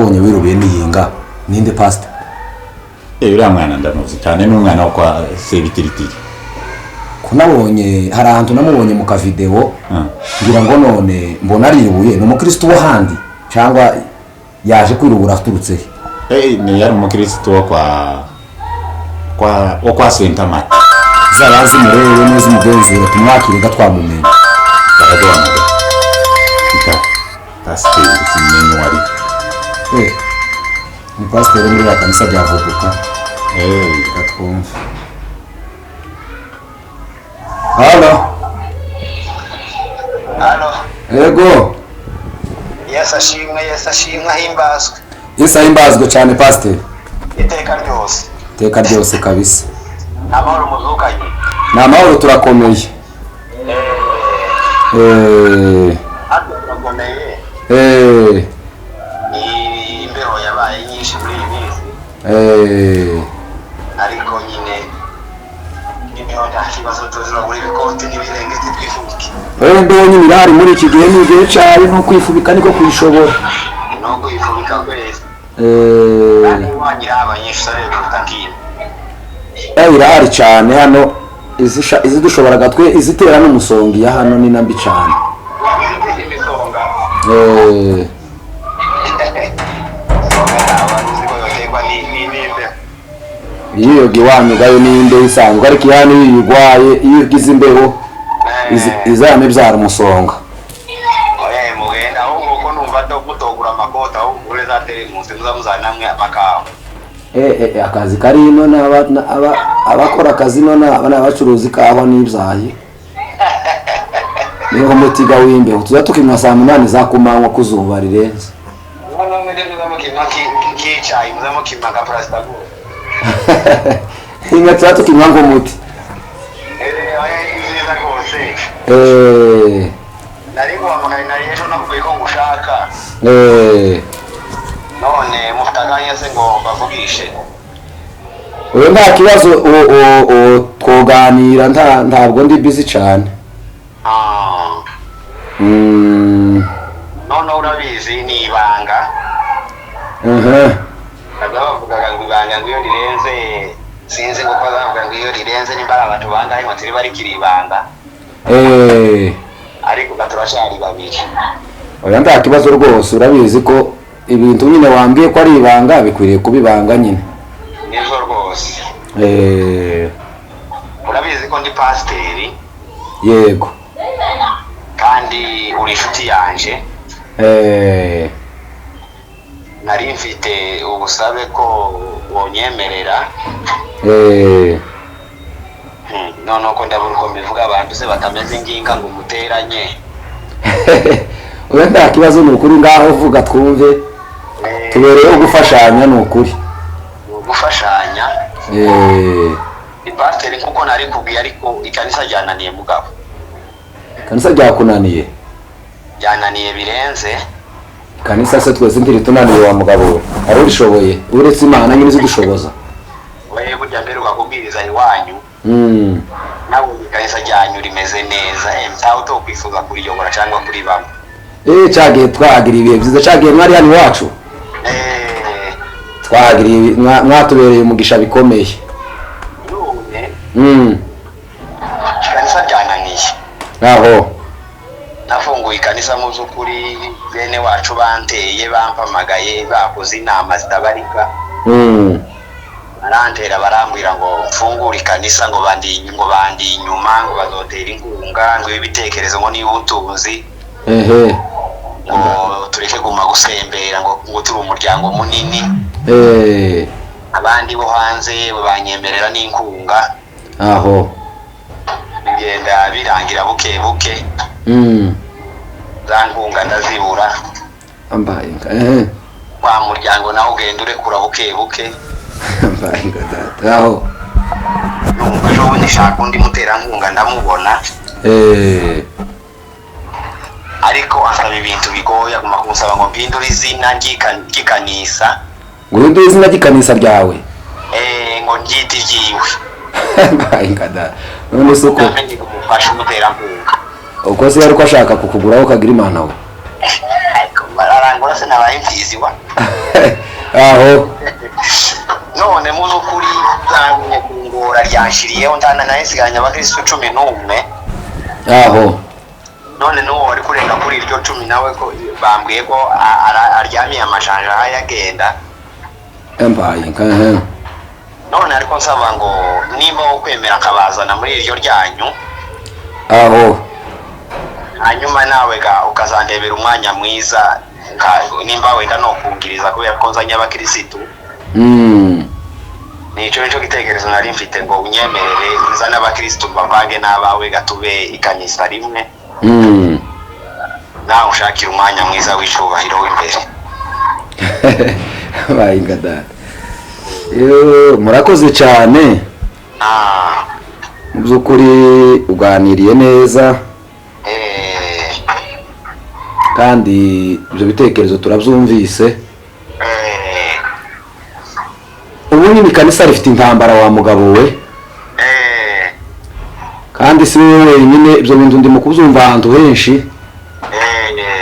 Bonye wirubiye niyinga ninde pastor uriya mwana ndamuzi cyane n'umwana wo kwa Sebitiritiri kunabonye hari ahantu namubonye mu ka video ngira ngo none mbona arirubuye no mukristo wo handi cyangwa yaje kwirubura aturutse ni yari umukristo wo kwa Sentama zarazi murewe neza umugenzero tumwakire gatwamumenye baradona pastor kimenye wari ni pastor muri la kanisa rya Vuduka katwumva. Halo ego Yes ashimwe himbazwe. Yes ahimbazwe cyane pastor Iteka ryose kabisa amahoro muzukanye n'amahoro turakomeye turakomeye imbeho yabaye nyinshi muri iyi minsi ariko nyine imbeho nta kibazo tuzira muri bikote n'ibirengeti twifubike ndonye birahari muri iki gihe n'igihe cyari no kwifubika niko kwishobora no kwifubika kwese kandi wagira abanyeshuri b'utakira irahari cyane hano izi dushobora gatwe izitera n'umusongi ya hano ni nambi cyane iyo giwanyu gayo ninde isanzwe ariko yani yigwaye iyo gize imbeho izame byara umusonga mugenda ahubwo numva gutogura amakota ahubwo ureza telemusi muzamuzanamwe amakawa akazi kari ino abakora akazi ino n'abacuruzi kawa n'ibyayi niho mutiga w'imbeho tuza tukinywa saa 8 za kumanywa kuzuba rirenze inga tuza tukinywa ngo muti none muftaganya se ngo bavugishe uyu nta kibazo twoganira ntabwo ndi busy cyane none urabizi ni ibanga bavugaga ngo ibanga ngo iyo rirenze sinzi ngo bavuga ngo iyo rirenze nimba abantu bangahe ngo turi bari kiribanga ariko gaturashari babiri oya nta kibazo rwose urabizi ko ibintu nyine wambwiye ko ari ibanga bikwiriye kubibanga nyine nizo rwose urabizi ko ndi pasiteri yego kandi uri inshuti yanje nari mfite ubusabe ko wonyemerera none ko ndabona uko mbivuga abantu se batameze nginga ngo muteranye oya nta kibazo ni ukuri ngaho vuga twumve tubereyeho gufashanya ni ukuri gufashanya pasiteri nkuko nari kubwiye ariko ikanisa ryananiye mugabo kanisa ryakunaniye ryananiye birenze kanisa se twese ntiri tunaniye wa mugabo we ari urishoboye uretse Imana nyine zidushoboza wewe burya mbere ukakubwiriza iwanyu nabo ikanisa ryanyu rimeze neza mtaho to kwifuza kuriyobora cyangwa kuri bamwe cyagiye twagira ibihe byiza cyagiye mwari hano iwacu twagiriye mwatubereye umugisha bikomeye kanisa ryananiye aho nafunguye ikanisa mu zukuri bene wacu banteye bampamagaye bakoze inama zitabarika barantera barambwira ngo mfungure ikanisa ngo bandi inyuma ngo bazotera inkunga ngo ibitekerezo ngo niba utuzi ngo tureke guma gusembera ngo turi umuryango munini abandi bo hanze banyemerera n'inkunga aho bigenda birangira buke buke za nkunga ndazibura ambaye kwa muryango nawe ugenda urekura buke buke ambaye data aho numva ejo bundi nshaka undi muterankunga ndamubona ariko asaba ibintu bigoye aguma kumusaba ngo mpindure izina ry'ikanisa ngo uhindure izina ry'ikanisa ryawe ngo ryite iryiwe ambaye data none se uko umufasha umuterankunga uko se yari ko ashaka kukuguraho kagira Imana we bararangura se nabaye imfizi wa aho none mu by'ukuri byantumye kungora ryanshiriyeho ndana nayisiganya abakristo 11 aho none n'uwo wari kurenga kuri iryo 10 nawe ko bambwiye ko aryamiye amashanja ayagenda empaye nkahe none ariko nsaba ngo nimba wo kwemera akabazana muri iryo ryanyu aho hanyuma nawe ukazandebera umwanya mwiza nimba wenda no kungiriza kubera ko nzanye abakirisitu nico gitekerezo nari mfite ngo unyemerere nzane abakirisitu bavange n'abawe gatube ikanisa rimwe nawe ushakira umwanya mwiza w'icubahiro w'imbere bayingada murakoze cyane mu by'ukuri uganiriye neza kandi ibyo bitekerezo turabyumvise ubu nyine ikanisa rifite intambara wa mugabo we kandi si wowe wenyine ibyo bintu ndimo kubyumva ahantu henshi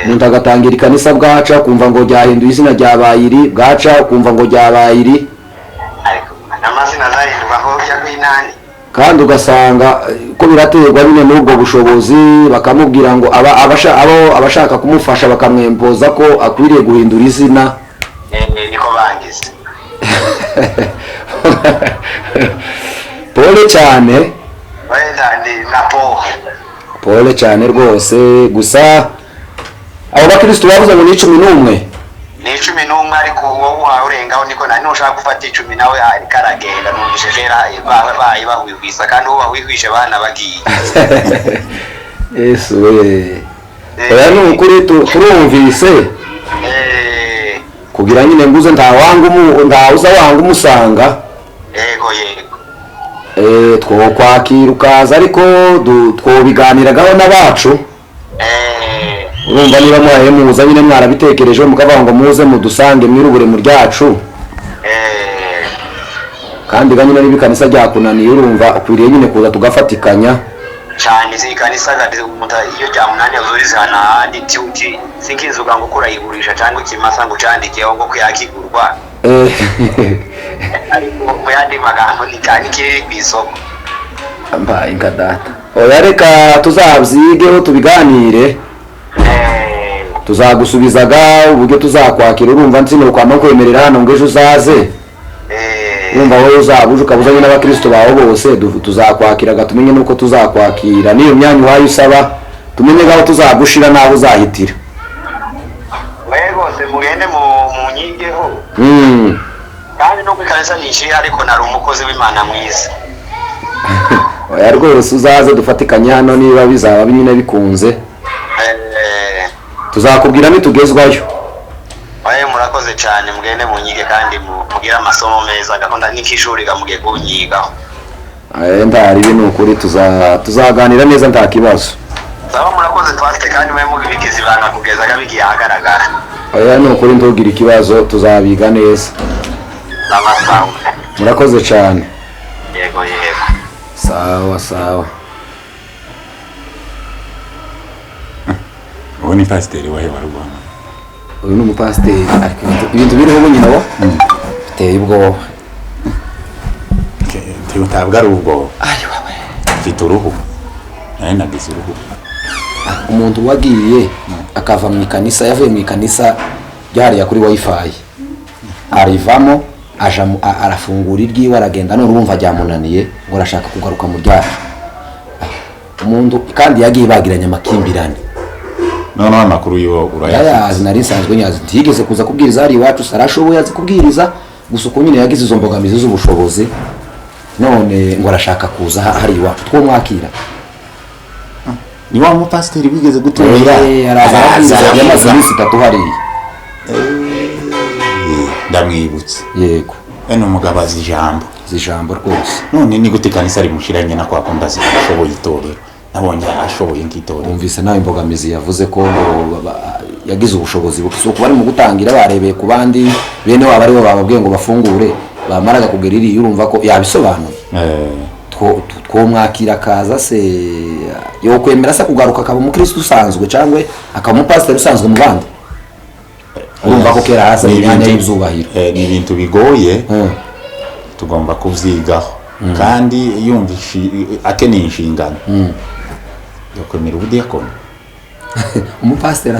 umuntu agatangira ikanisa bwaca kumva ngo ryahinduye izina rya bayiri bwaca kumva ngo rya bayiri n'amazina zahindurwaho y'inani kandi ugasanga ko biraterwa nyine n'ubwo bushobozi bakamubwira ngo abashaka kumufasha bakamwempoza ko akwiriye guhindura izina niko bangize pole cyane wenda ni na pole cyane rwose gusa abo bakristo bavuze ngo ni 11 ni 11 ariko wowe urengaho niko nari nushaka gufata 10 nawe karagenda numvise kera bayi bahwihwisa kandi uwo bahwihwishe bana bagiye Yesu we oya ni ukuri turumvise kugira nyine nguze ntawuza wanga umusanga yego two kwakira ukaza ariko twobiganiragaho n'abacu urumva niba muhaye muza nyine mwarabitekerejeho mukavuga ngo muze mudusange mwirubure mu ryacu kandi ganyine n'ibikanisa ryakunaniye urumva ukwiriye nyine kuza tugafatikanya cyane zikanisa gati umuntu iyo cyamunani azorizana handi tuti sinkizuga ngo kurayigurisha cyangwa ikimasa ngo candikeho ngo kuyakigurwa ariko muyandi magambo ni cyane kiri kwisoko ambaye ngadata oya reka tuzabyigeho tubiganire tuzagusubizaga uburyo tuzakwakira urumva nsino kwama kwemerera hano ngo ejo uzaze urumva wowe uzabuje ukabuzanye n'abakristo bawe bose tuzakwakiraga tumenye nuko tuzakwakira niyo myanya uhaye usaba tumenye gaho tuzagushira naho uzahitira wego se mugende mu nyigeho kandi no kwikanisa nishiri ariko nari umukozi w'Imana mwiza oya rwose uzaze dufatikanye hano niba bizaba binyine bikunze tuzakubwira nitugezwayo oya murakoze cyane mugende mu nyige kandi mugira amasomo meza gakunda n'ikishuri gamugiye kunyigaho ndari ibintu ukuri tuzaganira neza nta kibazo saba murakoze twafite kandi mwe mubikizi banga kugeza gabigiye ahagaragara oya ni ukuri ntugira ikibazo tuzabiga neza sawa murakoze cyane yego sawa uwo ni pasiteri wahe warugwana uyu ni umupasiteri ariko ibintu biriho nyina wo biteye ubwoba ntabwo ari ubwoba mfite uruhu nawe nagize uruhu umuntu wagiye akava mu ikanisa yavuye mu ikanisa ryariya kuri wifi arivamo arafungura iryiwe aragenda none urumva ryamunaniye ngo arashaka kugaruka mu ryacu umuntu kandi yagiye bagiranye amakimbirane noneho amakuru yo urayazi nari nsanzwe nyazi ntigeze kuza kubwiriza hari iwacu sarashoboye azi kubwiriza gusa uko nyine yagize izo mbogamizi z'ubushobozi none ngo arashaka kuza hari iwacu two mwakira ni wa mupasiteri bigeze gutumira araza yamaze iminsi 3 hariya ndamwibutse yego eno umugabo azi ijambo rwose none ni gute kanisa rimushiranye na kwa kundi azi ashoboye itorero nabonye ashoboye nk'itorero umvise nawe imbogamizi yavuze ko yagize ubushobozi buko bari mu gutangira barebeye ku bandi bene wabo ari bo bababwiye ngo bafungure bamaraga kugera iri urumva ko yabisobanuye two mwakira kaza se yo kwemera se kugaruka akaba umukristo usanzwe cyangwa akaba umupasiteri usanzwe mu bandi urumva ko kera hasa imyanya y'izubahiro ni ibintu bigoye tugomba kuvyigaho kandi yumva akeneye inshingano yo kwemera ubudiyakoni. Umupasiteri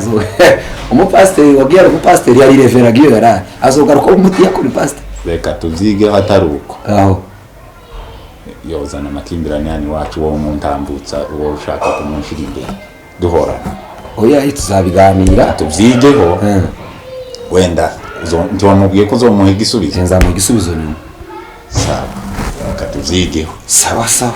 umupasiteri wabwira umupasiteri yari revera giyo yara azogaruka umudiyakoni pasiteri. Reka tuvyigeho atari uko aho yozana amakimbirane yani wacu wo mu ntambutsa uwo ushaka kumunshira imbere duhorana. Oya tuzabiganira tuvyigeho wenda ntiwamubwiye ko uzomuha igisubizo. Nzamuha igisubizo nyuma. Sawa, reka tuvyigeho. Sawa sawa.